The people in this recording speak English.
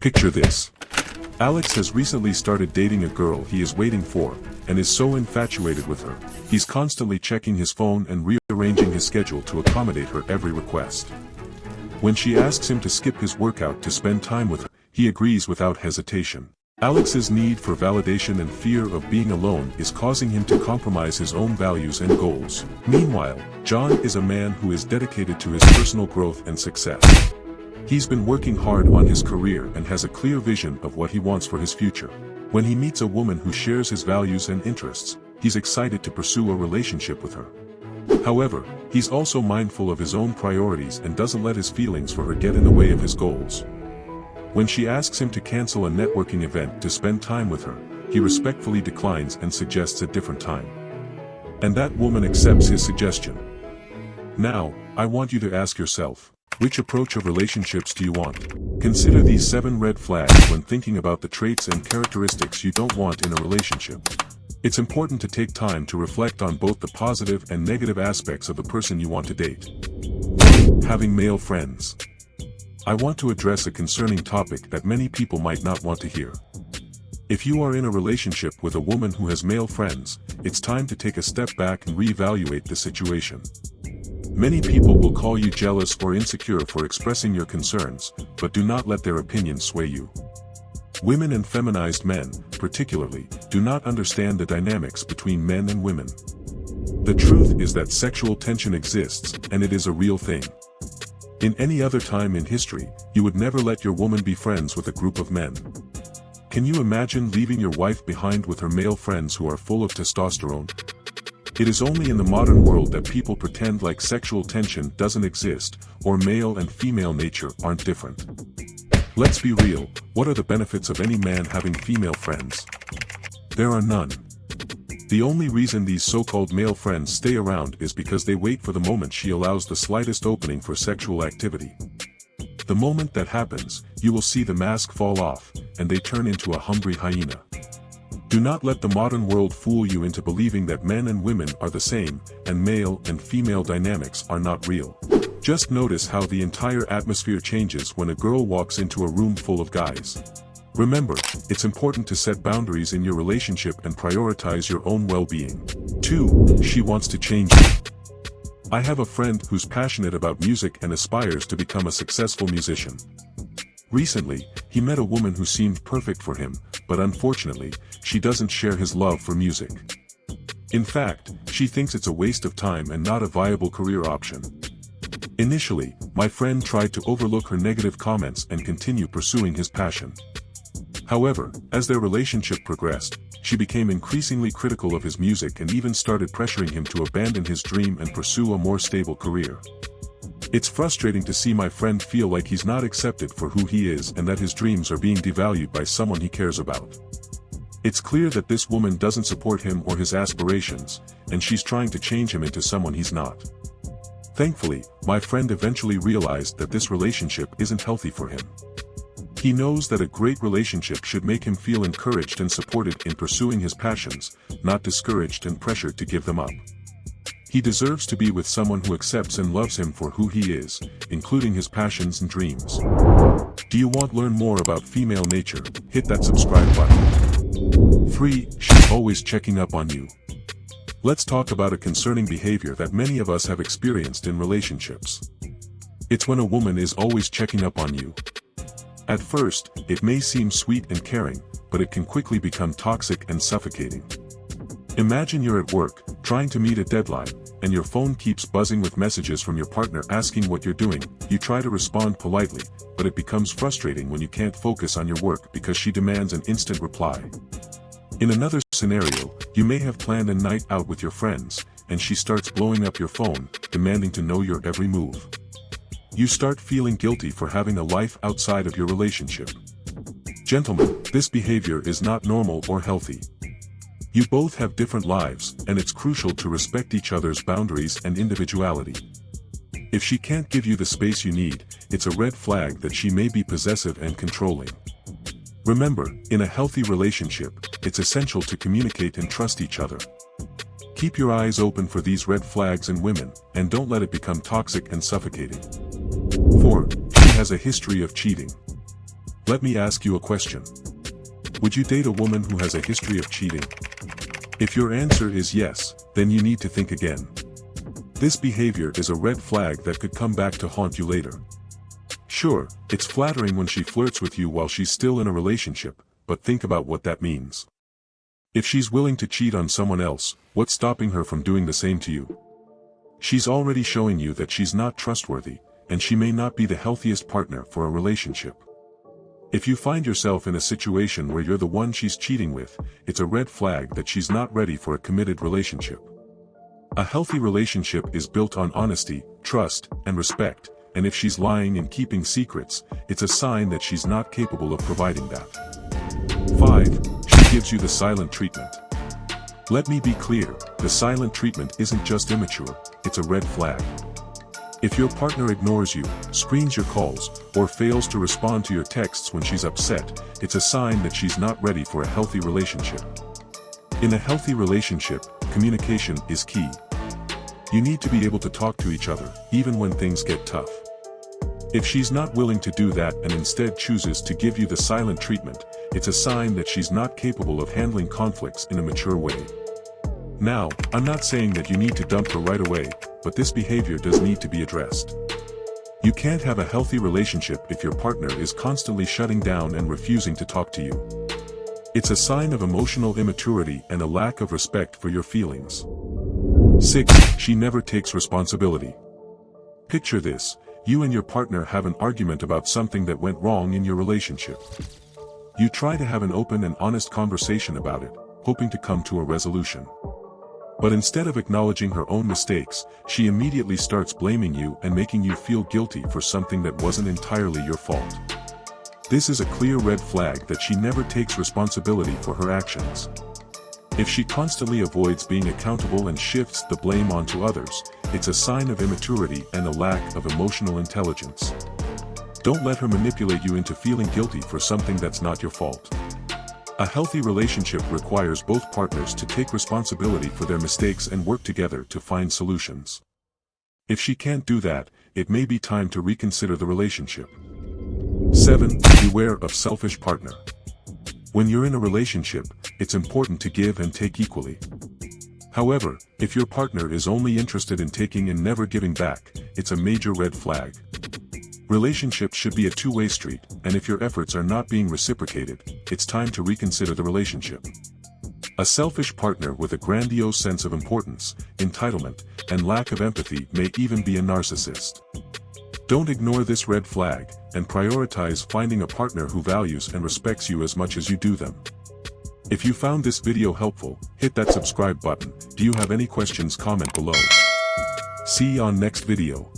Picture this. Alex has recently started dating a girl he is waiting for, and is so infatuated with her, he's constantly checking his phone and rearranging his schedule to accommodate her every request. When she asks him to skip his workout to spend time with her, he agrees without hesitation. Alex's need for validation and fear of being alone is causing him to compromise his own values and goals. Meanwhile, John is a man who is dedicated to his personal growth and success. He's been working hard on his career and has a clear vision of what he wants for his future. When he meets a woman who shares his values and interests, he's excited to pursue a relationship with her. However, he's also mindful of his own priorities and doesn't let his feelings for her get in the way of his goals. When she asks him to cancel a networking event to spend time with her, he respectfully declines and suggests a different time. And that woman accepts his suggestion. Now, I want you to ask yourself, which approach of relationships do you want? Consider these 7 red flags when thinking about the traits and characteristics you don't want in a relationship. It's important to take time to reflect on both the positive and negative aspects of the person you want to date. 1. Having male friends. I want to address a concerning topic that many people might not want to hear. If you are in a relationship with a woman who has male friends, it's time to take a step back and reevaluate the situation. Many people will call you jealous or insecure for expressing your concerns, but do not let their opinions sway you. Women and feminized men, particularly, do not understand the dynamics between men and women. The truth is that sexual tension exists, and it is a real thing. In any other time in history, you would never let your woman be friends with a group of men. Can you imagine leaving your wife behind with her male friends who are full of testosterone? It is only in the modern world that people pretend like sexual tension doesn't exist, or male and female nature aren't different. Let's be real, what are the benefits of any man having female friends? There are none. The only reason these so-called male friends stay around is because they wait for the moment she allows the slightest opening for sexual activity. The moment that happens, you will see the mask fall off, and they turn into a hungry hyena. Do not let the modern world fool you into believing that men and women are the same, and male and female dynamics are not real. Just notice how the entire atmosphere changes when a girl walks into a room full of guys. Remember, it's important to set boundaries in your relationship and prioritize your own well-being. 2. She wants to change you. I have a friend who's passionate about music and aspires to become a successful musician. Recently, he met a woman who seemed perfect for him, but unfortunately, she doesn't share his love for music. In fact, she thinks it's a waste of time and not a viable career option. Initially, my friend tried to overlook her negative comments and continue pursuing his passion. However, as their relationship progressed, she became increasingly critical of his music and even started pressuring him to abandon his dream and pursue a more stable career. It's frustrating to see my friend feel like he's not accepted for who he is and that his dreams are being devalued by someone he cares about. It's clear that this woman doesn't support him or his aspirations, and she's trying to change him into someone he's not. Thankfully, my friend eventually realized that this relationship isn't healthy for him. He knows that a great relationship should make him feel encouraged and supported in pursuing his passions, not discouraged and pressured to give them up. He deserves to be with someone who accepts and loves him for who he is, including his passions and dreams. Do you want to learn more about female nature? Hit that subscribe button. 3. She's always checking up on you. Let's talk about a concerning behavior that many of us have experienced in relationships. It's when a woman is always checking up on you. At first, it may seem sweet and caring, but it can quickly become toxic and suffocating. Imagine you're at work, trying to meet a deadline, and your phone keeps buzzing with messages from your partner asking what you're doing. You try to respond politely, but it becomes frustrating when you can't focus on your work because she demands an instant reply. In another scenario, you may have planned a night out with your friends, and she starts blowing up your phone, demanding to know your every move. You start feeling guilty for having a life outside of your relationship. Gentlemen, this behavior is not normal or healthy. You both have different lives, and it's crucial to respect each other's boundaries and individuality. If she can't give you the space you need, it's a red flag that she may be possessive and controlling. Remember, in a healthy relationship, it's essential to communicate and trust each other. Keep your eyes open for these red flags in women, and don't let it become toxic and suffocating. 4. She has a history of cheating. Let me ask you a question. Would you date a woman who has a history of cheating? If your answer is yes, then you need to think again. This behavior is a red flag that could come back to haunt you later. Sure, it's flattering when she flirts with you while she's still in a relationship, but think about what that means. If she's willing to cheat on someone else, what's stopping her from doing the same to you? She's already showing you that she's not trustworthy, and she may not be the healthiest partner for a relationship. If you find yourself in a situation where you're the one she's cheating with, it's a red flag that she's not ready for a committed relationship. A healthy relationship is built on honesty, trust, and respect, and if she's lying and keeping secrets, it's a sign that she's not capable of providing that. 5. She gives you the silent treatment. Let me be clear, the silent treatment isn't just immature, it's a red flag. If your partner ignores you, screens your calls, or fails to respond to your texts when she's upset, it's a sign that she's not ready for a healthy relationship. In a healthy relationship, communication is key. You need to be able to talk to each other, even when things get tough. If she's not willing to do that and instead chooses to give you the silent treatment, it's a sign that she's not capable of handling conflicts in a mature way. Now, I'm not saying that you need to dump her right away, but this behavior does need to be addressed. You can't have a healthy relationship if your partner is constantly shutting down and refusing to talk to you. It's a sign of emotional immaturity and a lack of respect for your feelings. 6. She never takes responsibility. Picture this, you and your partner have an argument about something that went wrong in your relationship. You try to have an open and honest conversation about it, hoping to come to a resolution. But instead of acknowledging her own mistakes, she immediately starts blaming you and making you feel guilty for something that wasn't entirely your fault. This is a clear red flag that she never takes responsibility for her actions. If she constantly avoids being accountable and shifts the blame onto others, it's a sign of immaturity and a lack of emotional intelligence. Don't let her manipulate you into feeling guilty for something that's not your fault. A healthy relationship requires both partners to take responsibility for their mistakes and work together to find solutions. If she can't do that, it may be time to reconsider the relationship. 7. Beware of selfish partner. When you're in a relationship, it's important to give and take equally. However, if your partner is only interested in taking and never giving back, it's a major red flag. Relationships should be a two-way street, and if your efforts are not being reciprocated, it's time to reconsider the relationship. A selfish partner with a grandiose sense of importance, entitlement, and lack of empathy may even be a narcissist. Don't ignore this red flag, and prioritize finding a partner who values and respects you as much as you do them. If you found this video helpful, hit that subscribe button. Do you have any questions? Comment below. See you on next video.